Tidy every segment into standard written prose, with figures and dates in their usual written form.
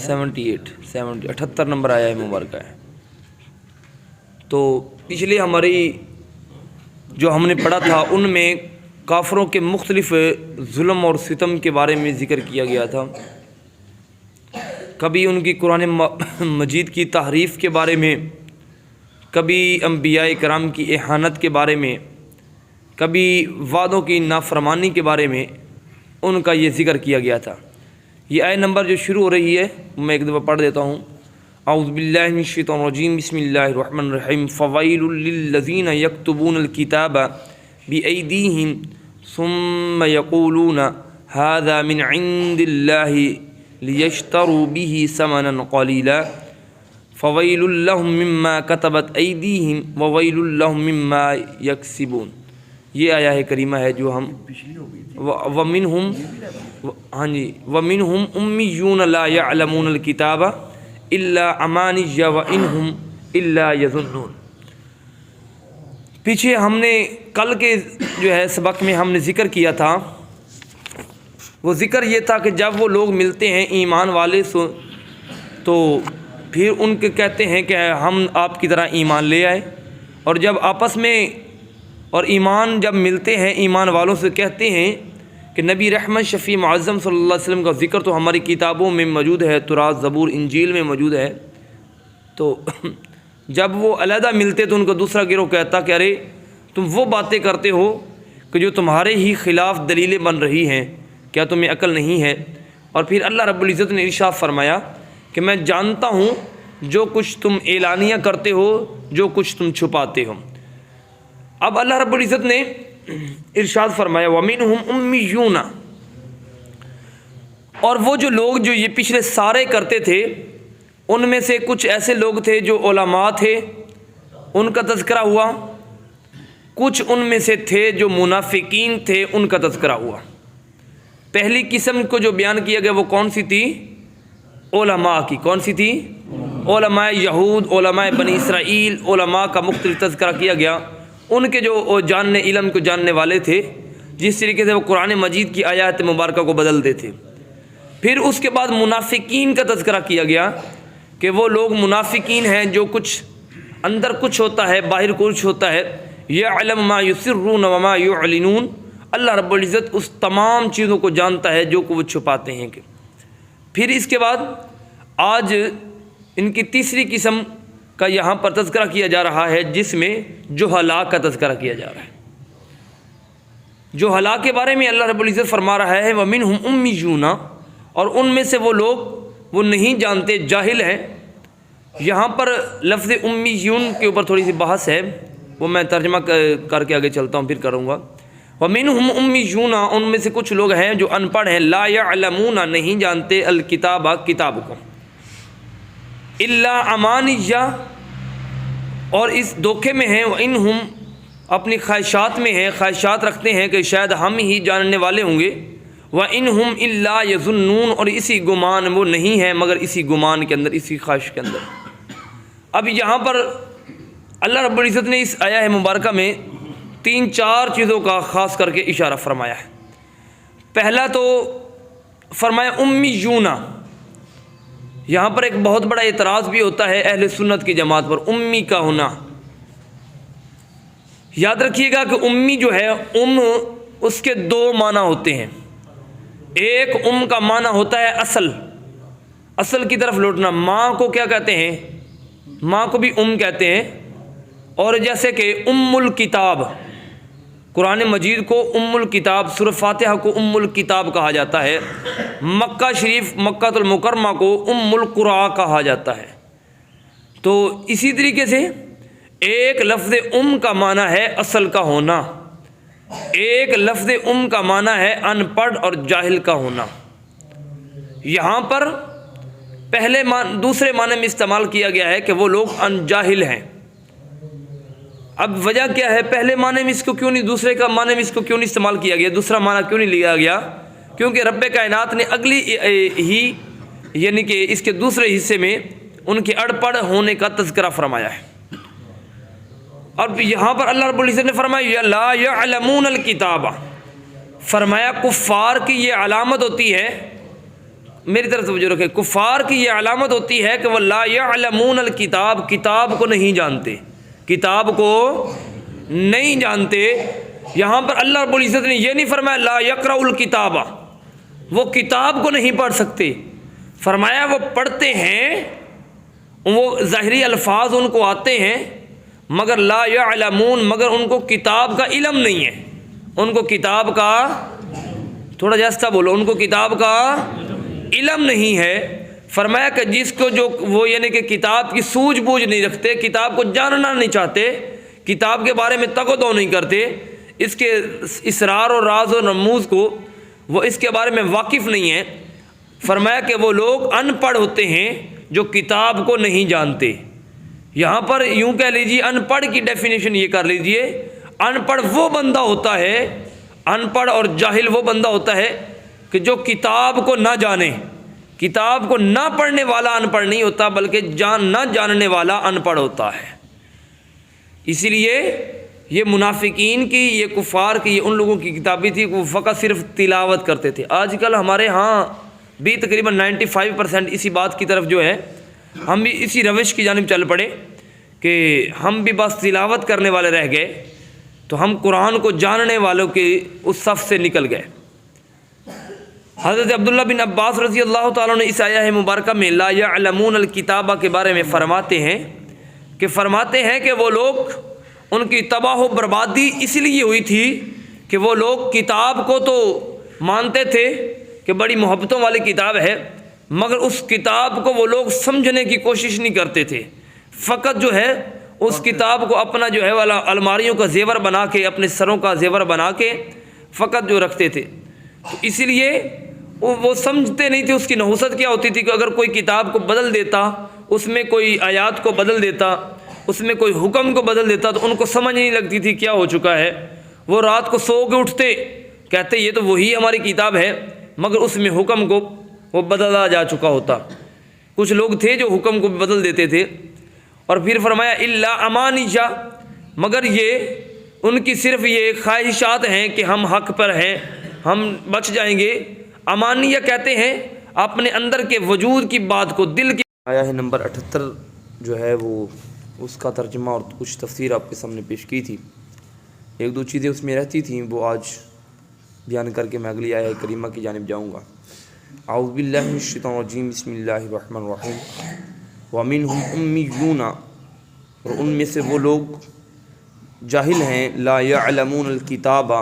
78 number آیا ہے مبارکہ ہے۔ تو پچھلے ہماری جو ہم نے پڑھا تھا ان میں کافروں کے مختلف ظلم اور ستم کے بارے میں ذکر کیا گیا تھا، کبھی ان کی قرآن مجید کی تحریف کے بارے میں، کبھی انبیاء کرام کی اہانت کے بارے میں، کبھی وعدوں کی نافرمانی کے بارے میں ان کا یہ ذکر کیا گیا تھا۔ یہ آیت نمبر جو شروع ہو رہی ہے میں ایک دفعہ پڑھ دیتا ہوں۔ اعوذ باللہ من الشیطان الرجیم، بسم اللہ الرحمن الرحیم۔ فویل للذین یکتبون الکتاب بایدیہم ثم یقولون ھذا من عند اللہ لیشتروا به ثمنا قلیلا فویل لهم مما کتبت ایدیہم وویل لهم مما یکسبون۔ یہ آیا ہے کریمہ ہے جو ہم وَمِنْهُمْ أُمِّيُّونَ لَا يَعْلَمُونَ الْكِتَابَ إِلَّا أَمَانِيَّ وَإِنْهُمْ إِلَّا يَظُنُّونَ۔ پیچھے ہم نے کل کے جو ہے سبق میں ہم نے ذکر کیا تھا، وہ ذکر یہ تھا کہ جب وہ لوگ ملتے ہیں ایمان والے تو پھر ان کے کہتے ہیں کہ ہم آپ کی طرح ایمان لے آئے، اور جب آپس میں اور ایمان جب ملتے ہیں ایمان والوں سے کہتے ہیں کہ نبی رحمت شفیع معظم صلی اللہ علیہ وسلم کا ذکر تو ہماری کتابوں میں موجود ہے، تورات، زبور، انجیل میں موجود ہے، تو جب وہ علیحدہ ملتے تو ان کا دوسرا گروہ کہتا کہ ارے تم وہ باتیں کرتے ہو کہ جو تمہارے ہی خلاف دلیلیں بن رہی ہیں، کیا تمہیں عقل نہیں ہے؟ اور پھر اللہ رب العزت نے ارشاد فرمایا کہ میں جانتا ہوں جو کچھ تم اعلانیہ کرتے ہو، جو کچھ تم چھپاتے ہو۔ اب اللہ رب العزت نے ارشاد فرمایا وَمِنْهُمْ أُمِّيُّونَ، اور وہ جو لوگ جو یہ پچھلے سارے کرتے تھے ان میں سے کچھ ایسے لوگ تھے جو علماء تھے، ان کا تذکرہ ہوا، کچھ ان میں سے تھے جو منافقین تھے، ان کا تذکرہ ہوا۔ پہلی قسم کو جو بیان کیا گیا وہ کون سی تھی؟ علماء کی۔ کون سی تھی؟ علماء یہود، علماء بنی اسرائیل، علماء کا مختلف تذکرہ کیا گیا، ان کے جو جاننے علم کو جاننے والے تھے، جس طریقے سے وہ قرآن مجید کی آیات مبارکہ کو بدلتے تھے۔ پھر اس کے بعد منافقین کا تذکرہ کیا گیا کہ وہ لوگ منافقین ہیں جو کچھ اندر کچھ ہوتا ہے باہر کچھ ہوتا ہے، یعلم ما یسرون وما یعلنون، اللہ رب العزت اس تمام چیزوں کو جانتا ہے جو کہ وہ چھپاتے ہیں۔ پھر اس کے بعد آج ان کی تیسری قسم کا یہاں پر تذکرہ کیا جا رہا ہے، جس میں جہلاء کا تذکرہ کیا جا رہا ہے۔ جہلاء کے بارے میں اللہ رب العزت فرما رہا ہے وَمِنْهُمْ أُمِّيُّونَ، اور ان میں سے وہ لوگ وہ نہیں جانتے، جاہل ہیں۔ یہاں پر لفظ امیون کے اوپر تھوڑی سی بحث ہے، وہ میں ترجمہ کر کے آگے چلتا ہوں پھر کروں گا۔ وَمِنْهُمْ أُمِّيُّونَ، ان میں سے کچھ لوگ ہیں جو ان پڑھ ہیں، لا يعلمون، نہیں جانتے، الکتاب، کتاب کو، الا امانیہ، اور اس دھوکے میں ہیں، وَإِنْهُمْ، اپنی خواہشات میں ہیں، خواہشات رکھتے ہیں کہ شاید ہم ہی جاننے والے ہوں گے، وَإِنْهُمْ إِلَّا يَظُنُّونَ، اور اسی گمان وہ نہیں ہے مگر اسی گمان کے اندر، اسی خواہش کے اندر۔ اب یہاں پر اللہ رب العزت نے اس آیہ مبارکہ میں 3-4 چیزوں کا خاص کر کے اشارہ فرمایا ہے۔ پہلا تو فرمایا امیون، یہاں پر ایک بہت بڑا اعتراض بھی ہوتا ہے اہل سنت کی جماعت پر، امی کا ہونا۔ یاد رکھیے گا کہ امی جو ہے، اس کے 2 معنی ہوتے ہیں۔ ایک کا معنی ہوتا ہے اصل کی طرف لوٹنا، ماں کو کیا کہتے ہیں؟ ماں کو بھی کہتے ہیں، اور جیسے کہ الکتاب، قرآن مجید کو الکتاب، سورہ فاتحہ کو الکتاب کہا جاتا ہے، مکہ شریف، مکہ المکرمہ کو القرآن کہا جاتا ہے۔ تو اسی طریقے سے ایک لفظ کا معنی ہے اصل کا ہونا، ایک لفظ کا معنی ہے ان پڑھ اور جاہل کا ہونا۔ یہاں پر دوسرے معنی میں استعمال کیا گیا ہے کہ وہ لوگ ان جاہل ہیں۔ اب وجہ کیا ہے؟ پہلے معنی میں اس کو کیوں نہیں، دوسرے کا معنی میں اس کو کیوں نہیں استعمال کیا گیا، دوسرا معنی کیوں نہیں لیا گیا؟ کیونکہ رب کائنات نے اگلی ہی یعنی کہ اس کے دوسرے حصے میں ان کے اڑ پڑھ ہونے کا تذکرہ فرمایا ہے۔ اور یہاں پر اللہ رب العزت نے فرمایا لا یعلمون الکتاب، فرمایا کفار کی یہ علامت ہوتی ہے، میری طرف توجہ رکھے، کفار کی یہ علامت ہوتی ہے کہ وہ لا یعلمون الکتاب، کتاب کو نہیں جانتے، کتاب کو نہیں جانتے۔ یہاں پر اللہ رب العزت نے یہ نہیں فرمایا لا یقرأ الکتاب، وہ کتاب کو نہیں پڑھ سکتے، فرمایا وہ پڑھتے ہیں، وہ ظاہری الفاظ ان کو آتے ہیں، مگر لا یعلمون، مگر ان کو کتاب کا علم نہیں ہے، ان کو کتاب کا، تھوڑا جیسا بولو، ان کو کتاب کا علم نہیں ہے۔ فرمایا کہ جس کو جو وہ یعنی کہ کتاب کی سوجھ بوجھ نہیں رکھتے، کتاب کو جاننا نہیں چاہتے، کتاب کے بارے میں تگ و دو نہیں کرتے، اس کے اسرار و راز و رموز کو وہ اس کے بارے میں واقف نہیں ہے، فرمایا کہ وہ لوگ ان پڑھ ہوتے ہیں جو کتاب کو نہیں جانتے۔ یہاں پر یوں کہہ لیجیے، ان پڑھ کی ڈیفینیشن یہ کر لیجیے، ان پڑھ وہ بندہ ہوتا ہے، ان پڑھ اور جاہل وہ بندہ ہوتا ہے کہ جو کتاب کو نہ جانے، کتاب کو نہ پڑھنے والا ان پڑھ نہیں ہوتا، بلکہ نہ جاننے والا ان پڑھ ہوتا ہے۔ اسی لیے یہ منافقین کی، یہ کفار کی، یہ ان لوگوں کی کتابیں تھی کہ وہ فقط صرف تلاوت کرتے تھے۔ آج کل ہمارے ہاں بھی تقریباً 95% اسی بات کی طرف جو ہے، ہم بھی اسی روش کی جانب چل پڑے کہ ہم بھی بس تلاوت کرنے والے رہ گئے، تو ہم قرآن کو جاننے والوں کے اس صف سے نکل گئے۔ حضرت عبداللہ بن عباس رضی اللہ تعالیٰ نے اس آیہ مبارکہ میں لا یعلمون الکتابہ کے بارے میں فرماتے ہیں کہ وہ لوگ، ان کی تباہ و بربادی اس لیے ہوئی تھی کہ وہ لوگ کتاب کو تو مانتے تھے کہ بڑی محبتوں والی کتاب ہے، مگر اس کتاب کو وہ لوگ سمجھنے کی کوشش نہیں کرتے تھے، فقط جو ہے اس کتاب کو اپنا جو ہے والا الماریوں کا زیور بنا کے، اپنے سروں کا زیور بنا کے فقط جو رکھتے تھے۔ تو اسی لیے وہ سمجھتے نہیں تھے اس کی نحوست کیا ہوتی تھی، کہ اگر کوئی کتاب کو بدل دیتا، اس میں کوئی آیات کو بدل دیتا، اس میں کوئی حکم کو بدل دیتا، تو ان کو سمجھ نہیں لگتی تھی کیا ہو چکا ہے۔ وہ رات کو سو کے اٹھتے، کہتے یہ تو وہی ہماری کتاب ہے، مگر اس میں حکم کو وہ بدلا جا چکا ہوتا۔ کچھ لوگ تھے جو حکم کو بدل دیتے تھے۔ اور پھر فرمایا الا امانیہ، مگر یہ ان کی صرف یہ خواہشات ہیں کہ ہم حق پر ہیں، ہم بچ جائیں گے۔ امانیہ کہتے ہیں اپنے اندر کے وجود کی بات کو، دل کی۔ آیا ہے نمبر 78 جو ہے وہ اس کا ترجمہ اور کچھ تفسیر آپ کے سامنے پیش کی تھی، ایک دو چیزیں اس میں رہتی تھیں، وہ آج بیان کر کے میں اگلی آیہ کریمہ کی جانب جاؤں گا۔ اعوذ باللہ من الشیطان الرجیم، بسم اللہ الرحمن الرحیم۔ وَمِنْهُمْ أُمِّيُّونَ، اور ان میں سے وہ لوگ جاہل ہیں، لا يعلمون الکتاب،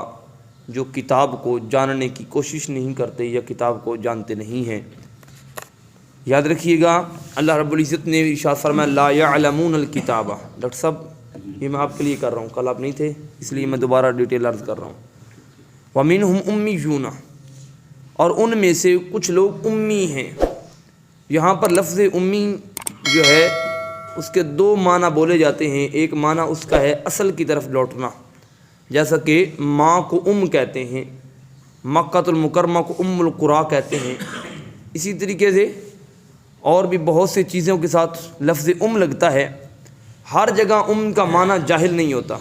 جو کتاب کو جاننے کی کوشش نہیں کرتے یا کتاب کو جانتے نہیں ہیں۔ یاد رکھیے گا، اللہ رب العزت نے ارشاد فرمایا لا يعلمون الکتاب۔ ڈاکٹر صاحب یہ میں آپ کے لیے کر رہا ہوں، کل آپ نہیں تھے اس لیے میں دوبارہ ڈیٹیل عرض کر رہا ہوں۔ وَمِنْهُمْ أُمِّيُّونَ، اور ان میں سے کچھ لوگ امی ہیں۔ یہاں پر لفظ امی جو ہے اس کے دو معنی بولے جاتے ہیں، ایک معنی اس کا ہے اصل کی طرف لوٹنا، جیسا کہ ماں کو کہتے ہیں، مکہ المکرمہ کو القریٰ کہتے ہیں، اسی طریقے سے اور بھی بہت سی چیزوں کے ساتھ لفظ لگتا ہے۔ ہر جگہ کا معنی جاہل نہیں ہوتا۔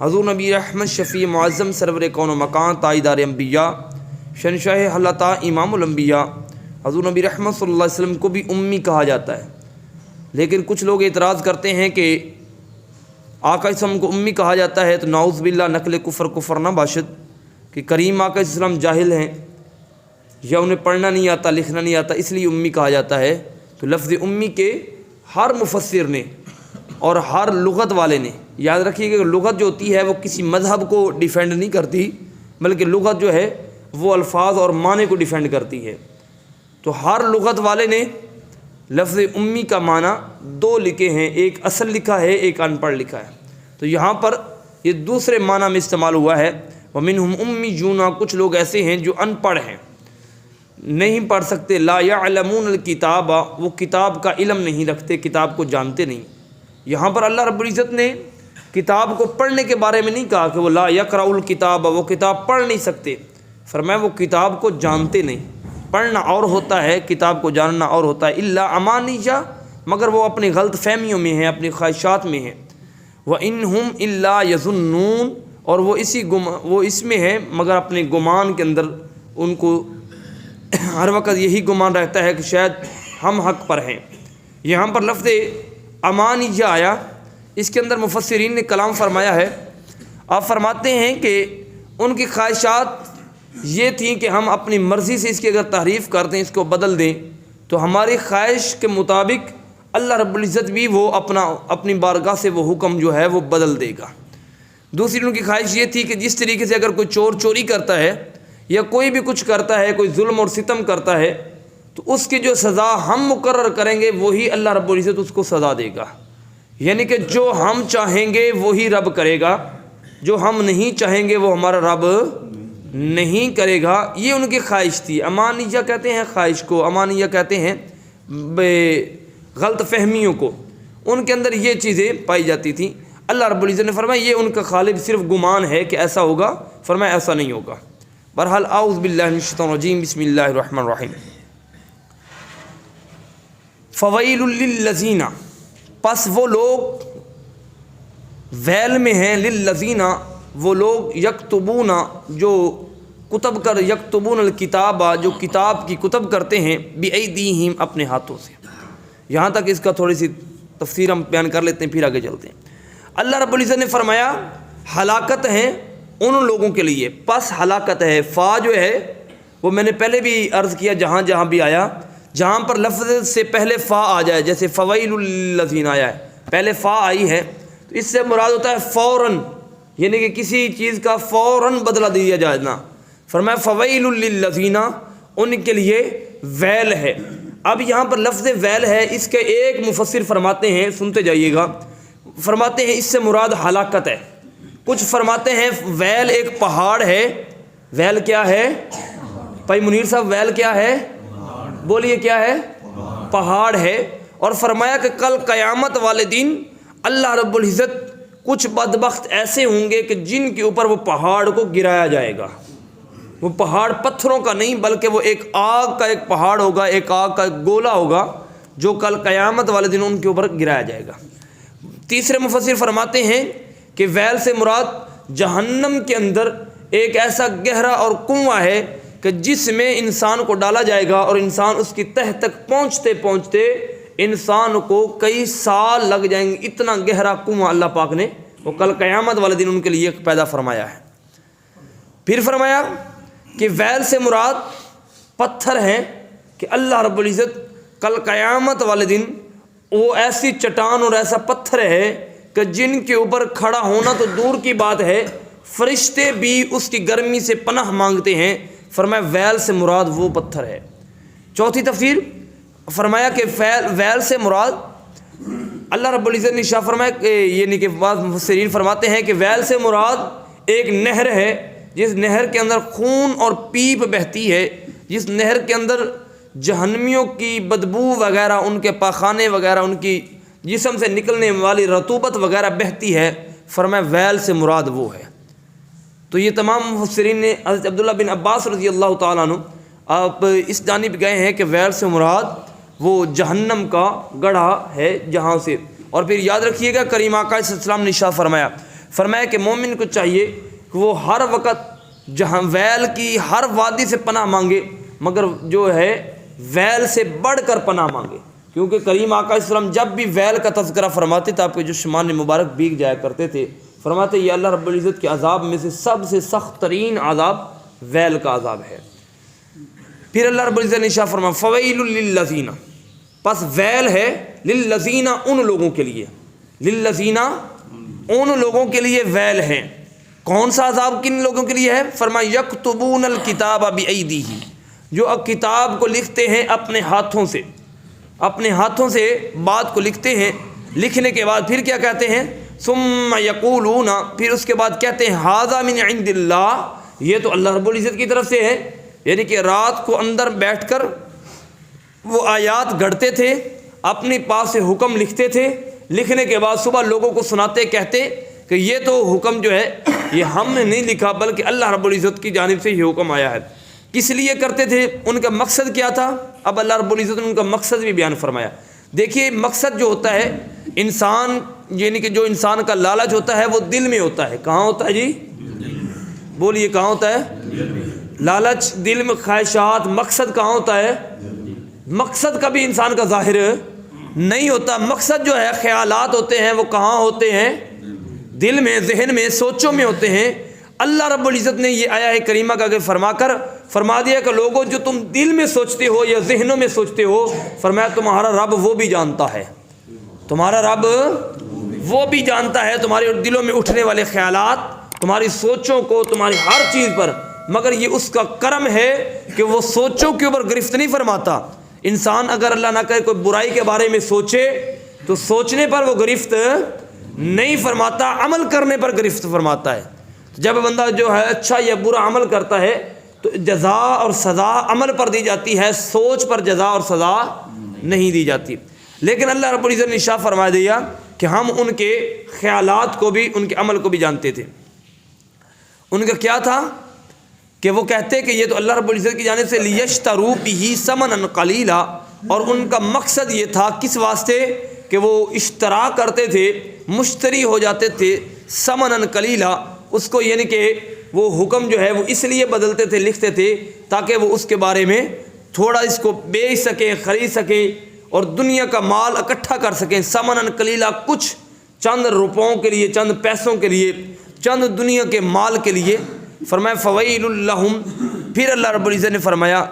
حضور نبی رحمت شفیع معظم سرور کون و مکان تاجدار انبیاء شہنشاہ حلتا امام الانبیاء حضور نبی رحمت صلی اللہ علیہ وسلم کو بھی امی کہا جاتا ہے، لیکن کچھ لوگ اعتراض کرتے ہیں کہ آقا اسلام کو امی کہا جاتا ہے تو نعوذ باللہ نقل کفر نہ باشد، کہ کریم آقا اسلام جاہل ہیں یا انہیں پڑھنا نہیں آتا، لکھنا نہیں آتا، اس لیے امی کہا جاتا ہے۔ تو لفظ امی کے ہر مفسر نے اور ہر لغت والے نے، یاد رکھیے کہ لغت جو ہوتی ہے وہ کسی مذہب کو ڈیفینڈ نہیں کرتی، بلکہ لغت جو ہے وہ الفاظ اور معنی کو ڈیفینڈ کرتی ہے۔ تو ہر لغت والے نے لفظ امی کا معنی دو لکھے ہیں، ایک اصل لکھا ہے، ایک ان پڑھ لکھا ہے۔ تو یہاں پر یہ دوسرے معنی میں استعمال ہوا ہے، وَمِنْهُمْ أُمِّيُّونَ، کچھ لوگ ایسے ہیں جو ان پڑھ ہیں، نہیں پڑھ سکتے، لا يعلمون الکتاب، وہ کتاب کا علم نہیں رکھتے، کتاب کو جانتے نہیں۔ یہاں پر اللہ رب العزت نے کتاب کو پڑھنے کے بارے میں نہیں کہا کہ وہ لا یقرأ الکتاب، وہ کتاب پڑھ نہیں سکتے، فرمایا وہ کتاب کو جانتے نہیں۔ پڑھنا اور ہوتا ہے، کتاب کو جاننا اور ہوتا ہے۔ الا امانیہ، مگر وہ اپنی غلط فہمیوں میں ہیں، اپنی خواہشات میں ہیں۔ وَإِنْهُمْ إِلَّا يَظُنُّونَ، اور وہ اس میں ہیں مگر اپنے گمان کے اندر ان کو ہر وقت یہی گمان رہتا ہے کہ شاید ہم حق پر ہیں۔ یہاں پر لفظ امانیہ آیا، اس کے اندر مفسرین نے کلام فرمایا ہے۔ آپ فرماتے ہیں کہ ان کی خواہشات یہ تھیں کہ ہم اپنی مرضی سے اس کی اگر تحریف کر دیں، اس کو بدل دیں، تو ہماری خواہش کے مطابق اللہ رب العزت بھی وہ اپنی بارگاہ سے وہ حکم جو ہے وہ بدل دے گا۔ دوسری ان کی خواہش یہ تھی کہ جس طریقے سے اگر کوئی چور چوری کرتا ہے یا کوئی بھی کچھ کرتا ہے، کوئی ظلم اور ستم کرتا ہے، تو اس کی جو سزا ہم مقرر کریں گے وہی اللہ رب العزت اس کو سزا دے گا۔ یعنی کہ جو ہم چاہیں گے وہی رب کرے گا، جو ہم نہیں چاہیں گے وہ ہمارا رب نہیں کرے گا۔ یہ ان کی خواہش تھی۔ امانیہ کہتے ہیں خواہش کو، امانیہ کہتے ہیں غلط فہمیوں کو، ان کے اندر یہ چیزیں پائی جاتی تھیں۔ اللہ رب العزت نے فرمایا یہ ان کا غالب صرف گمان ہے کہ ایسا ہوگا، فرمایا ایسا نہیں ہوگا۔ بہرحال اعوذ باللہ من الشیطان الرجیم، بسم اللہ الرحمن الرحیم۔ فویل للذین، پس وہ لوگ ویل میں ہیں، للذین وہ لوگ، یکتبون جو کتب کر، یکتبون الکتاب جو کتاب کی کتب کرتے ہیں، بایدیہم اپنے ہاتھوں سے۔ یہاں تک اس کا تھوڑی سی تفسیر ہم بیان کر لیتے ہیں، پھر آگے چلتے ہیں۔ اللہ رب العزت نے فرمایا ہلاکت ہے ان لوگوں کے لیے، پس ہلاکت ہے۔ فا جو ہے وہ میں نے پہلے بھی عرض کیا، جہاں جہاں بھی آیا، جہاں پر لفظ سے پہلے فا آ جائے، جیسے فویل للذین آیا ہے، پہلے فا آئی ہے، تو اس سے مراد ہوتا ہے فوراً، یعنی کہ کسی چیز کا فوراً بدلہ دیا جانا۔ فرمایا فویل للذین، ان کے لیے ویل ہے۔ اب یہاں پر لفظ ویل ہے، اس کے ایک مفسر فرماتے ہیں، سنتے جائیے گا، فرماتے ہیں اس سے مراد ہلاکت ہے۔ کچھ فرماتے ہیں ویل ایک پہاڑ ہے۔ ویل کیا ہے بھائی منیر صاحب؟ ویل کیا ہے؟ بولیے کیا ہے؟ پہاڑ ہے۔ اور فرمایا کہ کل قیامت والے دن اللہ رب العزت کچھ بدبخت ایسے ہوں گے کہ جن کے اوپر وہ پہاڑ کو گرایا جائے گا۔ وہ پہاڑ پتھروں کا نہیں بلکہ وہ ایک آگ کا ایک پہاڑ ہوگا، ایک آگ کا گولا ہوگا جو کل قیامت والے دن ان کے اوپر گرایا جائے گا۔ تیسرے مفسر فرماتے ہیں کہ ویل سے مراد جہنم کے اندر ایک ایسا گہرا اور کنواں ہے کہ جس میں انسان کو ڈالا جائے گا، اور انسان اس کی تہ تک پہنچتے پہنچتے انسان کو کئی سال لگ جائیں گے۔ اتنا گہرا کنواں اللہ پاک نے وہ کل قیامت والے دن ان کے لیے پیدا فرمایا ہے۔ پھر فرمایا کہ ویل سے مراد پتھر ہیں کہ اللہ رب العزت کل قیامت والے دن وہ ایسی چٹان اور ایسا پتھر ہے کہ جن کے اوپر کھڑا ہونا تو دور کی بات ہے، فرشتے بھی اس کی گرمی سے پناہ مانگتے ہیں۔ فرمایا ویل سے مراد وہ پتھر ہے۔ چوتھی تفسیر فرمایا کہ ویل سے مراد اللہ رب العزت نے شاہ فرمایا کہ یعنی کہ بعض مفسرین فرماتے ہیں کہ ویل سے مراد ایک نہر ہے، جس نہر کے اندر خون اور پیپ بہتی ہے، جس نہر کے اندر جہنمیوں کی بدبو وغیرہ، ان کے پاخانے وغیرہ، ان کی جسم سے نکلنے والی رطوبت وغیرہ بہتی ہے۔ فرمایا ویل سے مراد وہ ہے۔ تو یہ تمام مفسرین نے، حضرت عبداللہ بن عباس رضی اللہ تعالیٰ عنہ آپ اس جانب گئے ہیں کہ ویل سے مراد وہ جہنم کا گڑھا ہے جہاں سے۔ اور پھر یاد رکھیے گا کریم آقا صلی اللہ علیہ وسلم نے ارشاد فرمایا کہ مومن کو چاہیے کہ وہ ہر وقت جہاں ویل کی ہر وادی سے پناہ مانگے، مگر جو ہے ویل سے بڑھ کر پناہ مانگے، کیونکہ کریم آقا صلی اللہ علیہ وسلم جب بھی ویل کا تذکرہ فرماتے تھے آپ کے جسمان مبارک بھیگ جایا کرتے تھے۔ فرماتے یہ اللہ رب العزت کے عذاب میں سے سب سے سخت ترین عذاب ویل کا عذاب ہے۔ پھر اللہ رب العزت نے ارشاد فرمایا فویل للذین، پس ویل ہے للذین ان لوگوں کے لیے، للذین ان لوگوں کے لیے ویل ہے۔ کون سا عذاب کن لوگوں کے لیے ہے؟ فرمایا یکتبون الکتاب بایدیہم، جو کتاب کو لکھتے ہیں اپنے ہاتھوں سے، اپنے ہاتھوں سے بات کو لکھتے ہیں۔ لکھنے کے بعد پھر کیا کہتے ہیں؟ ثم یقولون، پھر اس کے بعد کہتے ہیں ھذا من عند اللہ، یہ تو اللہ رب العزت کی طرف سے ہے۔ یعنی کہ رات کو اندر بیٹھ کر وہ آیات گھڑتے تھے، اپنے پاس سے حکم لکھتے تھے، لکھنے کے بعد صبح لوگوں کو سناتے، کہتے کہ یہ تو حکم جو ہے یہ ہم نے نہیں لکھا بلکہ اللہ رب العزت کی جانب سے یہ حکم آیا ہے۔ کس لیے کرتے تھے؟ ان کا مقصد کیا تھا؟ اب اللہ رب العزت نے ان کا مقصد بھی بیان فرمایا۔ دیکھیے مقصد جو ہوتا ہے انسان، یعنی کہ جو انسان کا لالچ ہوتا ہے وہ دل میں ہوتا ہے۔ کہاں ہوتا ہے جی؟ بولیے کہاں ہوتا ہے؟ لالچ، دل میں خواہشات، مقصد کہاں ہوتا ہے؟ مقصد کبھی انسان کا ظاہر نہیں ہوتا. مقصد جو ہے خیالات ہوتے ہیں وہ کہاں ہوتے ہیں؟ دل میں، ذہن میں، سوچوں میں ہوتے ہیں. اللہ رب العزت نے یہ آیا ہے کریمہ کا فرما دیا کہ لوگوں جو تم دل میں سوچتے ہو یا ذہنوں میں سوچتے ہو، فرمایا تمہارا رب وہ بھی جانتا ہے. تمہارا رب وہ بھی جانتا ہے تمہارے دلوں میں اٹھنے والے خیالات، تمہاری سوچوں کو، تمہاری ہر چیز پر. مگر یہ اس کا کرم ہے کہ وہ سوچوں کے اوپر گرفت نہیں فرماتا. انسان اگر اللہ نہ کرے کوئی برائی کے بارے میں سوچے تو سوچنے پر وہ گرفت نہیں فرماتا، عمل کرنے پر گرفت فرماتا ہے. جب بندہ جو ہے اچھا یا برا عمل کرتا ہے تو جزا اور سزا عمل پر دی جاتی ہے، سوچ پر جزا اور سزا نہیں دی جاتی. لیکن اللہ رب العزت نے ارشاد فرما دیا کہ ہم ان کے خیالات کو بھی، ان کے عمل کو بھی جانتے تھے. ان کا کیا تھا کہ وہ کہتے کہ یہ تو اللہ رب العزت کی جانب سے لیشتروا بہ ثمنا قلیلا، اور ان کا مقصد یہ تھا کس واسطے کہ وہ اشترا کرتے تھے، مشتری ہو جاتے تھے ثمنا قلیلا. اس کو یعنی کہ وہ حکم جو ہے وہ اس لیے بدلتے تھے، لکھتے تھے تاکہ وہ اس کے بارے میں تھوڑا اس کو بیچ سکیں، خرید سکیں اور دنیا کا مال اکٹھا کر سکیں. ثمنا قلیلا، کچھ چند روپوں کے لیے، چند پیسوں کے لیے، چند دنیا کے مال کے لیے. فرمایا فویل لہم، پھر اللہ رب العزت نے فرمایا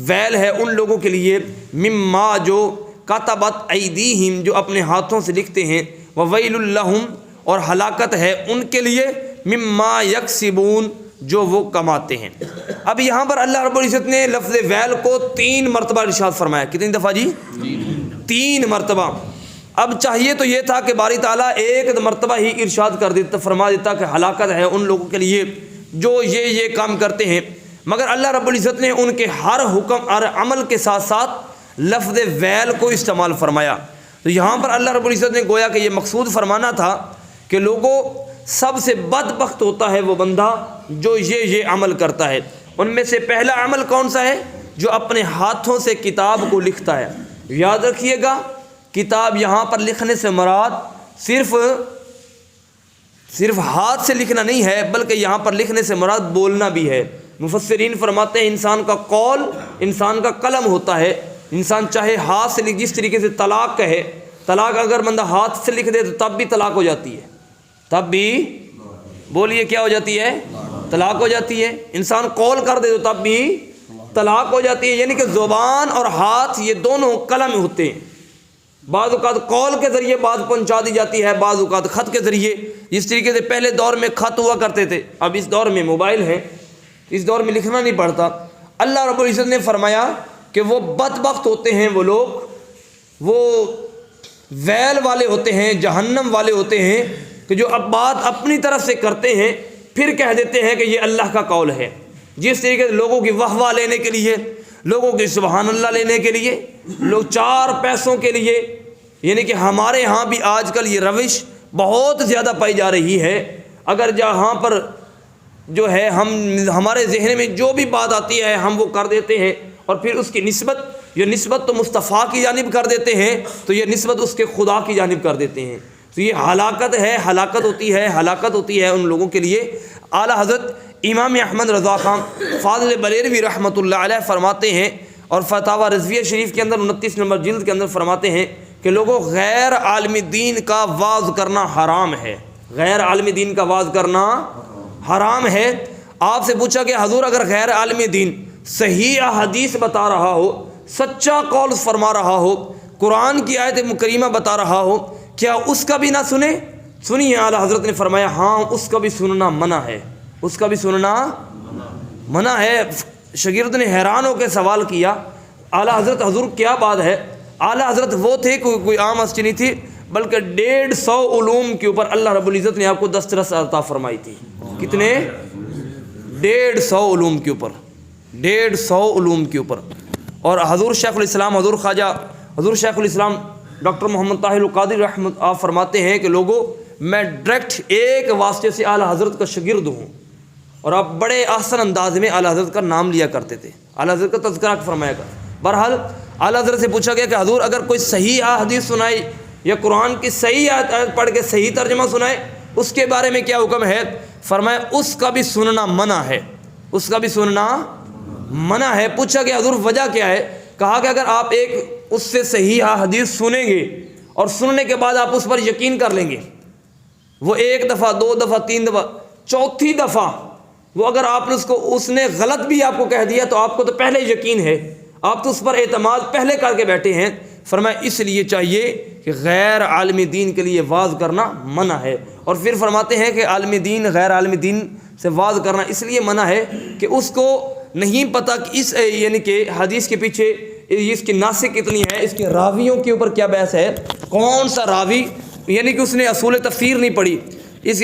ویل ہے ان لوگوں کے لیے، مما جو کتبت ایدیہم، جو اپنے ہاتھوں سے لکھتے ہیں، وویل لہم، اور ہلاکت ہے ان کے لیے، مما یکسبون، جو وہ کماتے ہیں. اب یہاں پر اللہ رب العزت نے لفظ ویل کو 3 مرتبہ ارشاد فرمایا. کتنی دفعہ جی؟ 3 مرتبہ. اب چاہیے تو یہ تھا کہ باری تعالیٰ ایک مرتبہ ہی ارشاد کر دیتا، فرما دیتا کہ ہلاکت ہے ان لوگوں کے لیے جو یہ کام کرتے ہیں. مگر اللہ رب العزت نے ان کے ہر حکم اور عمل کے ساتھ ساتھ لفظ ویل کو استعمال فرمایا. تو یہاں پر اللہ رب العزت نے گویا کہ یہ مقصود فرمانا تھا کہ لوگوں سب سے بدبخت ہوتا ہے وہ بندہ جو یہ عمل کرتا ہے. ان میں سے پہلا عمل کون سا ہے؟ جو اپنے ہاتھوں سے کتاب کو لکھتا ہے. یاد رکھیے گا، کتاب یہاں پر لکھنے سے مراد صرف ہاتھ سے لکھنا نہیں ہے، بلکہ یہاں پر لکھنے سے مراد بولنا بھی ہے. مفسرین فرماتے ہیں انسان کا قول انسان کا قلم ہوتا ہے. انسان چاہے ہاتھ سے لکھ، جس طریقے سے طلاق کہے، طلاق اگر بندہ ہاتھ سے لکھ دے تو تب بھی طلاق ہو جاتی ہے، تب بھی بولیے کیا ہو جاتی ہے؟ طلاق ہو جاتی ہے. انسان قول کر دے تو تب بھی طلاق ہو جاتی ہے. یعنی کہ زبان اور ہاتھ یہ دونوں قلم ہوتے ہیں. بعض اوقات قول کے ذریعے بات پہنچا دی جاتی ہے، بعض اوقات خط کے ذریعے. جس طریقے سے پہلے دور میں خط ہوا کرتے تھے، اب اس دور میں موبائل ہے، اس دور میں لکھنا نہیں پڑتا. اللہ رب العزت نے فرمایا کہ وہ بدبخت ہوتے ہیں وہ لوگ، وہ ویل والے ہوتے ہیں، جہنم والے ہوتے ہیں کہ جو اب بات اپنی طرف سے کرتے ہیں پھر کہہ دیتے ہیں کہ یہ اللہ کا قول ہے. جس طریقے سے لوگوں کی واہ واہ لینے کے لیے، لوگوں کی سبحان اللہ لینے کے لیے، لوگ 4 پیسوں کے لیے، یعنی کہ ہمارے ہاں بھی آج کل یہ روش بہت زیادہ پائی جا رہی ہے. اگر جہاں پر جو ہے ہمارے ذہن میں جو بھی بات آتی ہے ہم وہ کر دیتے ہیں، اور پھر اس کی نسبت تو مصطفیٰ کی جانب کر دیتے ہیں، تو یہ نسبت اس کے خدا کی جانب کر دیتے ہیں. تو یہ ہلاکت ہوتی ہے ان لوگوں کے لیے. اعلیٰ حضرت امام احمد رضا خان فاضل بریلوی رحمۃ اللہ علیہ فرماتے ہیں، اور فتاوی رضویہ شریف کے اندر 29 نمبر جلد کے اندر فرماتے ہیں کہ لوگوں غیر عالم دین کا واعظ کرنا حرام ہے. غیر عالم دین کا واعظ کرنا حرام ہے. آپ سے پوچھا کہ حضور اگر غیر عالم دین صحیح حدیث بتا رہا ہو، سچا قول فرما رہا ہو، قرآن کی آیت مکرمہ بتا رہا ہو، کیا اس کا بھی نہ سنیں؟ سنیے، اعلیٰ حضرت نے فرمایا ہاں اس کا بھی سننا منع ہے، اس کا بھی سننا منع ہے. شاگرد نے حیران ہو کے سوال کیا اعلیٰ حضرت حضور کیا بات ہے؟ اعلیٰ حضرت وہ تھے کوئی عام ہستی نہیں تھی، بلکہ 150 علوم کے اوپر اللہ رب العزت نے آپ کو دسترس عطا فرمائی تھی. کتنے؟ 150 علوم کے اوپر، 150 علوم کے اوپر. اور حضور شیخ الاسلام حضور شیخ الاسلام ڈاکٹر محمد طاہر القادری رحمۃ آپ فرماتے ہیں کہ لوگوں میں ڈائریکٹ ایک واسطے سے اعلیٰ حضرت کا شاگرد ہوں، اور آپ بڑے احسن انداز میں اعلیٰ حضرت کا نام لیا کرتے تھے، اعلیٰ حضرت کا تذکرہ فرمایا کرتے. بہرحال اعلیٰ حضرت سے پوچھا گیا کہ حضور اگر کوئی صحیح حدیث سنائے یا قرآن کی صحیح آیت پڑھ کے صحیح ترجمہ سنائے، اس کے بارے میں کیا حکم ہے؟ فرمایا اس کا بھی سننا منع ہے، اس کا بھی سننا منع ہے۔ پوچھا کہ حضور وجہ کیا ہے؟ کہا کہ اگر آپ ایک اس سے صحیح حدیث سنیں گے اور سننے کے بعد آپ اس پر یقین کر لیں گے، وہ ایک دفعہ، دو دفعہ، تین دفعہ، چوتھی دفعہ وہ اگر آپ نے اس نے غلط بھی آپ کو کہہ دیا تو آپ کو تو پہلے یقین ہے، آپ تو اس پر اعتماد پہلے کر کے بیٹھے ہیں۔ فرمایا اس لیے چاہیے کہ غیر عالم دین کے لیے واعظ کرنا منع ہے۔ اور پھر فرماتے ہیں کہ عالم دین غیر عالم دین سے واعظ کرنا اس لیے منع ہے کہ اس کو نہیں پتہ کہ اس یعنی کہ حدیث کے پیچھے اس کی ناسخ کتنی ہے، اس کے راویوں کے اوپر کیا بحث ہے، کون سا راوی، یعنی کہ اس نے اصول تفسیر نہیں پڑھی، اس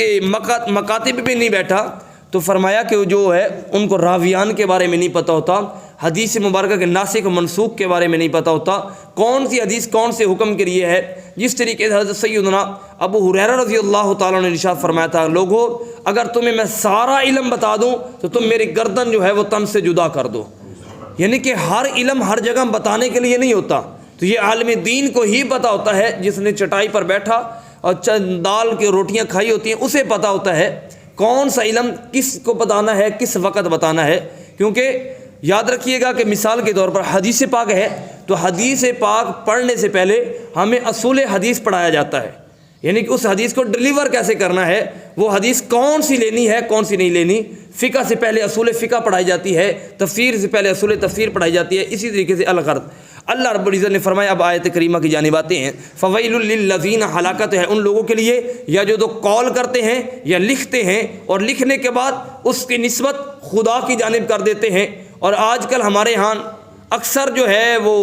مکاتب بھی نہیں بیٹھا، تو فرمایا کہ جو ہے ان کو راویان کے بارے میں نہیں پتہ ہوتا، حدیث مبارکہ کے ناسخ و منسوخ کے بارے میں نہیں پتہ ہوتا، کون سی حدیث کون سے حکم کے لیے ہے۔ جس طریقے سے حضرت سیدنا ابو ہریرہ رضی اللہ تعالیٰ نے ارشاد فرمایا تھا، لوگو اگر تمہیں میں سارا علم بتا دوں تو تم میری گردن جو ہے وہ تن سے جدا کر دو، یعنی کہ ہر علم ہر جگہ بتانے کے لیے نہیں ہوتا، تو یہ عالم دین کو ہی پتہ ہوتا ہے، جس نے چٹائی پر بیٹھا اور دال کی روٹیاں کھائی ہوتی ہیں اسے پتہ ہوتا ہے کون سا علم کس کو بتانا ہے، کس وقت بتانا ہے۔ کیونکہ یاد رکھیے گا کہ مثال کے طور پر حدیث پاک ہے تو حدیث پاک پڑھنے سے پہلے ہمیں اصول حدیث پڑھایا جاتا ہے، یعنی کہ اس حدیث کو ڈلیور کیسے کرنا ہے، وہ حدیث کون سی لینی ہے کون سی نہیں لینی۔ فقہ سے پہلے اصول فقہ پڑھائی جاتی ہے، تفسیر سے پہلے اصول تفسیر پڑھائی جاتی ہے، اسی طریقے سے الغرض۔ اللہ رب العزت نے فرمایا، اب آیت کریمہ کی جانب آتے ہیں، فویل للذین، ہلاکت ہے ان لوگوں کے لیے یا جو قول کرتے ہیں یا لکھتے ہیں اور لکھنے کے بعد اس کی نسبت خدا کی جانب کر دیتے ہیں۔ اور آج کل ہمارے ہاں اکثر جو ہے وہ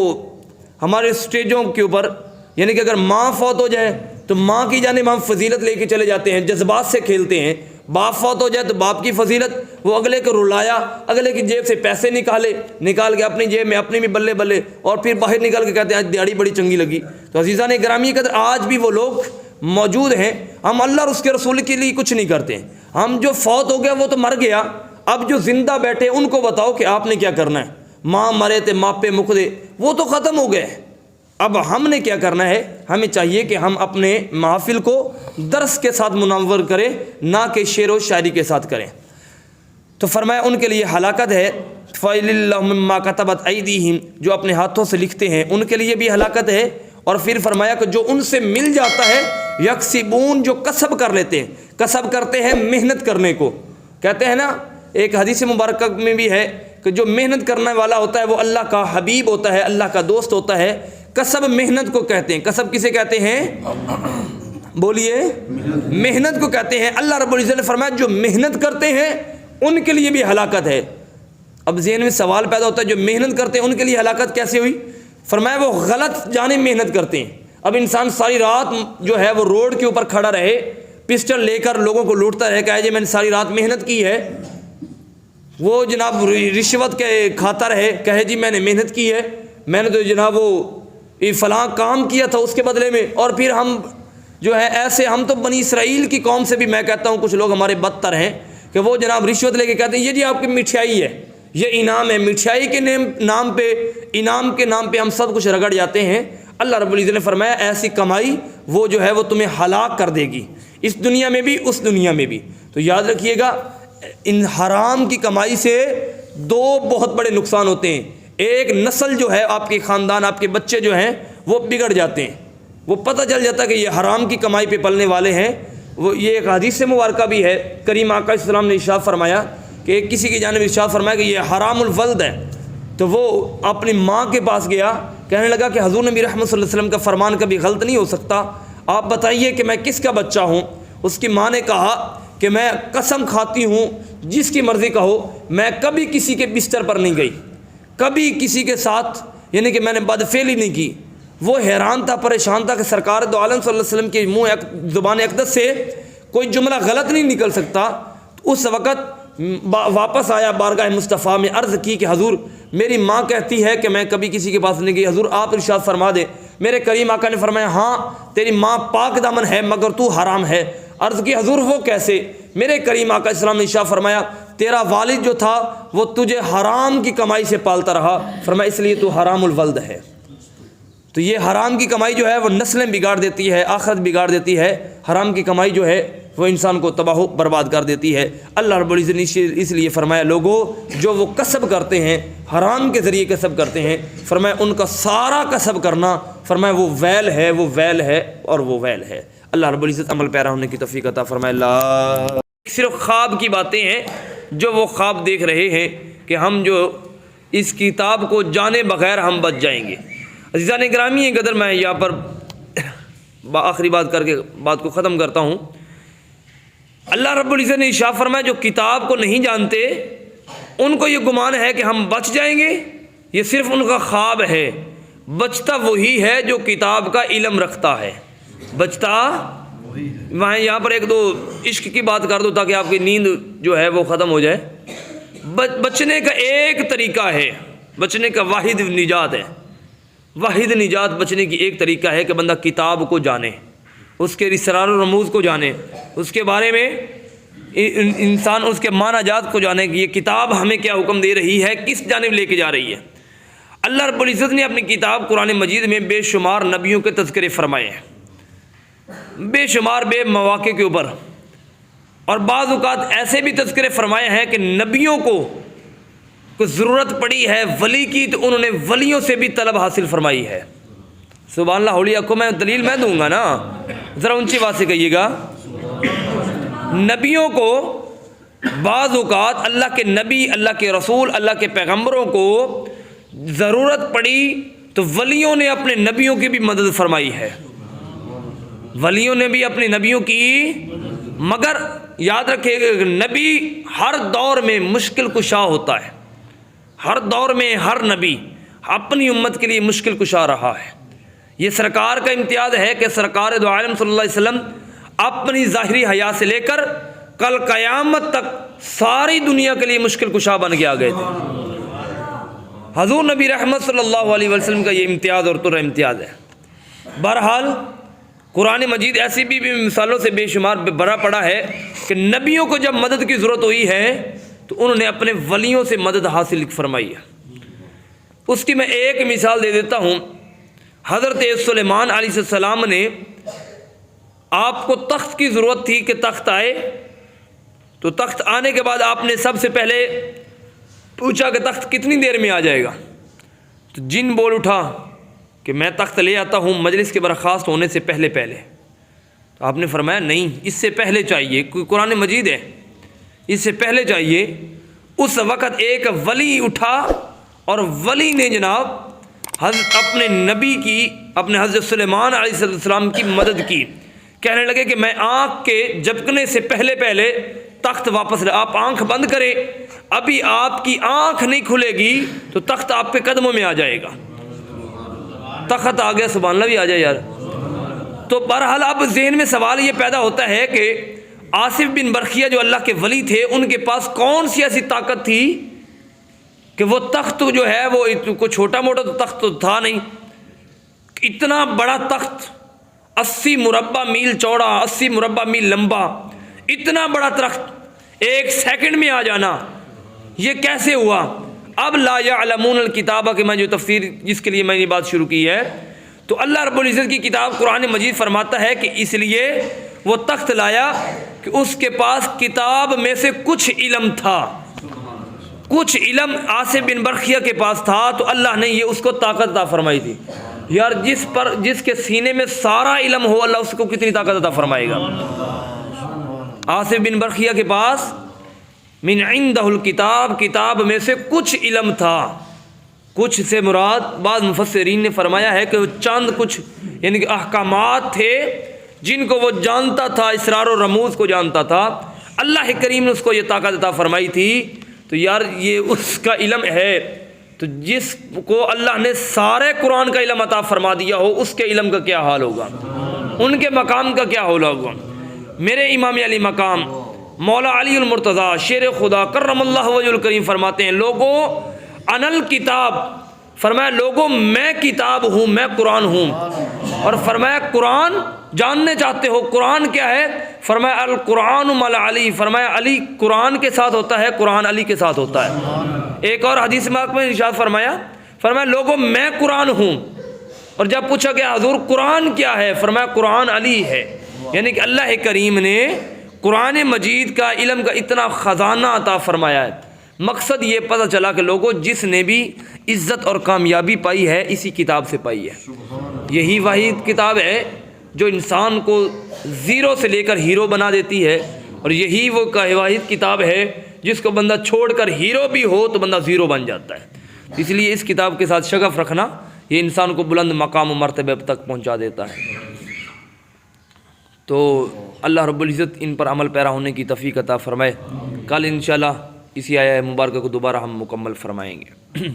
ہمارے اسٹیجوں کے اوپر، یعنی کہ اگر ماں فوت ہو جائے تو ماں کی جانب ہم فضیلت لے کے چلے جاتے ہیں، جذبات سے کھیلتے ہیں، باپ فوت ہو جائے تو باپ کی فضیلت، وہ اگلے کو رلایا، اگلے کی جیب سے پیسے نکال کے اپنی جیب میں اپنی بھی بلے بلے، اور پھر باہر نکال کے کہتے ہیں آج دیہڑی بڑی چنگی لگی۔ تو عزیزان گرامی قدر آج بھی وہ لوگ موجود ہیں۔ ہم اللہ اور اس کے رسول کے لیے کچھ نہیں کرتے، ہم جو فوت ہو گیا وہ تو مر گیا، اب جو زندہ بیٹھے ان کو بتاؤ کہ آپ نے کیا کرنا ہے۔ ماں مرے تھے ماپے مقدے، وہ تو ختم ہو گئے، اب ہم نے کیا کرنا ہے؟ ہمیں چاہیے کہ ہم اپنے محافل کو درس کے ساتھ منور کریں، نہ کہ شعر و شاعری کے ساتھ کریں۔ تو فرمایا ان کے لیے ہلاکت ہے، فَإِلِ اللَّهُ مِمَّا كَتَبَتْ أَيْدِيهِمْ، جو اپنے ہاتھوں سے لکھتے ہیں ان کے لیے بھی ہلاکت ہے۔ اور پھر فرمایا کہ جو ان سے مل جاتا ہے، یکسبون، جو کسب کر لیتے ہیں، کسب کرتے ہیں محنت کرنے کو، کہتے ہیں نا، ایک حدیث مبارکہ میں بھی ہے کہ جو محنت کرنے والا ہوتا ہے وہ اللہ کا حبیب ہوتا ہے، اللہ کا دوست ہوتا ہے۔ کسب محنت کو کہتے ہیں، کسب کسے کہتے ہیں؟ بولیے، محنت کو کہتے ہیں۔ اللہ رب العزت نے فرمایا جو محنت کرتے ہیں ان کے لیے بھی ہلاکت ہے۔ اب ذہن میں سوال پیدا ہوتا ہے جو محنت کرتے ہیں ان کے لیے ہلاکت کیسے ہوئی؟ فرمایا وہ غلط جانب محنت کرتے ہیں۔ اب انسان ساری رات جو ہے وہ روڈ کے اوپر کھڑا رہے، پسٹل لے کر لوگوں کو لوٹتا رہے، کہے جی میں نے ساری رات محنت کی ہے، وہ جناب رشوت کے کھاتا رہے، کہے جی میں نے محنت کی ہے، میں نے تو جناب وہ فلاں کام کیا تھا اس کے بدلے میں۔ اور پھر ہم جو ہے ایسے، ہم تو بنی اسرائیل کی قوم سے بھی میں کہتا ہوں کچھ لوگ ہمارے بدتر ہیں کہ وہ جناب رشوت لے کے کہتے ہیں یہ جی آپ کی مٹھائی ہے، یہ انعام ہے، مٹھائی کے نام پہ، انعام کے نام پہ ہم سب کچھ رگڑ جاتے ہیں۔ اللہ رب العزت نے فرمایا ایسی کمائی وہ جو ہے وہ تمہیں ہلاک کر دے گی، اس دنیا میں بھی اس دنیا میں بھی۔ تو یاد رکھیے گا ان حرام کی کمائی سے دو بہت بڑے نقصان ہوتے ہیں۔ ایک، نسل جو ہے آپ کے خاندان، آپ کے بچے جو ہیں وہ بگڑ جاتے ہیں، وہ پتہ چل جاتا ہے کہ یہ حرام کی کمائی پہ پلنے والے ہیں۔ وہ یہ ایک حدیث مبارکہ بھی ہے، کریم آقا صلی اللہ علیہ وسلم نے ارشاد فرمایا کہ کسی کی جانب ارشاد فرمایا کہ یہ حرام الولد ہے، تو وہ اپنی ماں کے پاس گیا، کہنے لگا کہ حضور نبی رحمت صلی اللہ علیہ وسلم کا فرمان کبھی غلط نہیں ہو سکتا، آپ بتائیے کہ میں کس کا بچہ ہوں۔ اس کی ماں نے کہا کہ میں قسم کھاتی ہوں جس کی مرضی کا ہو، میں کبھی کسی کے بستر پر نہیں گئی، کبھی کسی کے ساتھ یعنی کہ میں نے بدفعلی نہیں کی۔ وہ حیران تھا، پریشان تھا کہ سرکار دو عالم صلی اللہ علیہ وسلم کے منہ زبان اقدس سے کوئی جملہ غلط نہیں نکل سکتا۔ اس وقت واپس آیا بارگاہ مصطفیٰ میں، عرض کی کہ حضور میری ماں کہتی ہے کہ میں کبھی کسی کے پاس نہیں گئی، حضور آپ ارشاد فرما دیں۔ میرے کریم آقا نے فرمایا ہاں تیری ماں پاک دامن ہے مگر تو حرام ہے۔ عرض کی حضور وہ کیسے؟ میرے کریم آقا اسلام نے ارشاد فرمایا تیرا والد جو تھا وہ تجھے حرام کی کمائی سے پالتا رہا، فرمایا اس لیے تو حرام الولد ہے۔ تو یہ حرام کی کمائی جو ہے وہ نسلیں بگاڑ دیتی ہے، آخرت بگاڑ دیتی ہے۔ حرام کی کمائی جو ہے وہ انسان کو تباہ و برباد کر دیتی ہے۔ اللہ رب العزت نے اس لیے فرمایا لوگوں جو وہ کسب کرتے ہیں، حرام کے ذریعے کسب کرتے ہیں، فرمایا ان کا سارا کسب کرنا فرمایا وہ ویل ہے، وہ ویل ہے اور وہ ویل ہے۔ اللہ رب العزت عمل پیرا ہونے کی توفیق عطا فرمائے۔ اللہ صرف خواب کی باتیں ہیں جو وہ خواب دیکھ رہے ہیں کہ ہم جو اس کتاب کو جانے بغیر ہم بچ جائیں گے۔ عزیزان گرامی قدر میں یہاں پر آخری بات کر کے بات کو ختم کرتا ہوں۔ اللہ رب العزت نے ارشاد فرمایا جو کتاب کو نہیں جانتے ان کو یہ گمان ہے کہ ہم بچ جائیں گے، یہ صرف ان کا خواب ہے۔ بچتا وہی ہے جو کتاب کا علم رکھتا ہے، بچتا وہاں یہاں پر ایک دو عشق کی بات کر دو تاکہ آپ کی نیند جو ہے وہ ختم ہو جائے۔ بچنے کا ایک طریقہ ہے، بچنے کا واحد نجات ہے، واحد نجات بچنے کی ایک طریقہ ہے کہ بندہ کتاب کو جانے، اس کے اسرار و رموز کو جانے، اس کے بارے میں انسان اس کے معنی جات کو جانے کہ یہ کتاب ہمیں کیا حکم دے رہی ہے، کس جانب لے کے جا رہی ہے۔ اللہ رب العزت نے اپنی کتاب قرآن مجید میں بے شمار نبیوں کے تذکرے فرمائے ہیں، بے شمار بے مواقع کے اوپر، اور بعض اوقات ایسے بھی تذکرے فرمائے ہیں کہ نبیوں کو کوئی ضرورت پڑی ہے ولی کی تو انہوں نے ولیوں سے بھی طلب حاصل فرمائی ہے۔ سبحان اللہ، اولیاء کو میں دلیل میں دوں گا نا، ذرا اونچی بات سے کہیے گا۔ نبیوں کو بعض اوقات اللہ کے نبی، اللہ کے رسول، اللہ کے پیغمبروں کو ضرورت پڑی تو ولیوں نے اپنے نبیوں کی بھی مدد فرمائی ہے، ولیوں نے بھی اپنے نبیوں کی، مگر یاد رکھیے کہ نبی ہر دور میں مشکل کشا ہوتا ہے، ہر دور میں ہر نبی اپنی امت کے لیے مشکل کشا رہا ہے۔ یہ سرکار کا امتیاز ہے کہ سرکار دو عالم صلی اللہ علیہ وسلم اپنی ظاہری حیات سے لے کر کل قیامت تک ساری دنیا کے لیے مشکل کشا بن کے آ گئے تھے۔ حضور نبی رحمت صلی اللہ علیہ وسلم کا یہ امتیاز اور تر امتیاز ہے۔ بہرحال قرآن مجید ایسی بھی مثالوں سے بے شمار بھرا پڑا ہے کہ نبیوں کو جب مدد کی ضرورت ہوئی ہے تو انہوں نے اپنے ولیوں سے مدد حاصل فرمائی ہے۔ اس کی میں ایک مثال دے دیتا ہوں۔ حضرت سلیمان علیہ السلام نے، آپ کو تخت کی ضرورت تھی کہ تخت آئے، تو تخت آنے کے بعد آپ نے سب سے پہلے پوچھا کہ تخت کتنی دیر میں آ جائے گا، تو جن بول اٹھا کہ میں تخت لے آتا ہوں مجلس کے برخاست ہونے سے پہلے پہلے۔ تو آپ نے فرمایا نہیں، اس سے پہلے چاہیے، کوئی قرآن مجید ہے، اس سے پہلے چاہیے۔ اس وقت ایک ولی اٹھا اور ولی نے جناب اپنے نبی کی، اپنے حضرت سلیمان علیہ السلام کی مدد کی، کہنے لگے کہ میں آنکھ کے جھپکنے سے پہلے پہلے تخت واپس لے، آپ آنکھ بند کریں، ابھی آپ کی آنکھ نہیں کھلے گی تو تخت آپ کے قدموں میں آ جائے گا۔ تخت آ گیا، سبحان اللہ بھی آ جائے یار۔ تو بہرحال اب ذہن میں سوال یہ پیدا ہوتا ہے کہ آصف بن برخیہ جو اللہ کے ولی تھے، ان کے پاس کون سی ایسی طاقت تھی کہ وہ تخت جو ہے وہ کوئی چھوٹا موٹا تو تخت تو تھا نہیں، اتنا بڑا تخت 80 مربع میل چوڑا، 80 مربع میل لمبا، اتنا بڑا تخت ایک سیکنڈ میں آ جانا، یہ کیسے ہوا؟ اب لا یعلمون الکتابہ کہ میں جو تفسیر جس کے لیے میں نے بات شروع کی ہے، تو اللہ رب العزت کی کتاب قرآن مجید فرماتا ہے کہ اس لیے وہ تخت لایا کہ اس کے پاس کتاب میں سے کچھ علم تھا، کچھ علم آصف بن برخیہ کے پاس تھا، تو اللہ نے یہ اس کو طاقت عطا فرمائی تھی۔ یار جس کے سینے میں سارا علم ہو، اللہ اس کو کتنی طاقت عطا فرمائے گا۔ آصف بن برخیہ کے پاس من عندہ الکتاب، کتاب میں سے کچھ علم تھا، کچھ سے مراد بعض مفسرین نے فرمایا ہے کہ وہ چند کچھ یعنی کہ احکامات تھے جن کو وہ جانتا تھا، اسرار و رموز کو جانتا تھا، اللہ کریم نے اس کو یہ طاقت عطا فرمائی تھی۔ تو یار یہ اس کا علم ہے، تو جس کو اللہ نے سارے قرآن کا علم عطا فرما دیا ہو، اس کے علم کا کیا حال ہوگا، ان کے مقام کا کیا حال ہوگا۔ میرے امام علی مقام مولا علی المرتضیٰ شیر خدا کرم اللہ وجہ الکریم فرماتے ہیں، لوگوں انل کتاب، فرمایا لوگوں میں کتاب ہوں، میں قرآن ہوں، اور فرمایا قرآن جاننے چاہتے ہو قرآن کیا ہے، فرمایا القرآن مع علی، فرمایا علی قرآن کے ساتھ ہوتا ہے، قرآن علی کے ساتھ ہوتا ہے۔ ایک اور حدیث پاک میں ارشاد فرمایا لوگوں میں قرآن ہوں، اور جب پوچھا کہ حضور قرآن کیا ہے، فرمایا قرآن علی ہے، یعنی کہ اللہ کریم نے قرآن مجید کا علم کا اتنا خزانہ عطا فرمایا ہے۔ مقصد یہ پتہ چلا کہ لوگوں جس نے بھی عزت اور کامیابی پائی ہے اسی کتاب سے پائی ہے۔ یہی واحد کتاب ہے جو انسان کو زیرو سے لے کر ہیرو بنا دیتی ہے، اور یہی وہ واحد کتاب ہے جس کو بندہ چھوڑ کر ہیرو بھی ہو تو بندہ زیرو بن جاتا ہے۔ اس لیے اس کتاب کے ساتھ شغف رکھنا یہ انسان کو بلند مقام و مرتبے تک پہنچا دیتا ہے۔ تو اللہ رب العزت ان پر عمل پیرا ہونے کی توفیق عطا فرمائے۔ کل انشاءاللہ اسی آیہ مبارکہ کو دوبارہ ہم مکمل فرمائیں گے۔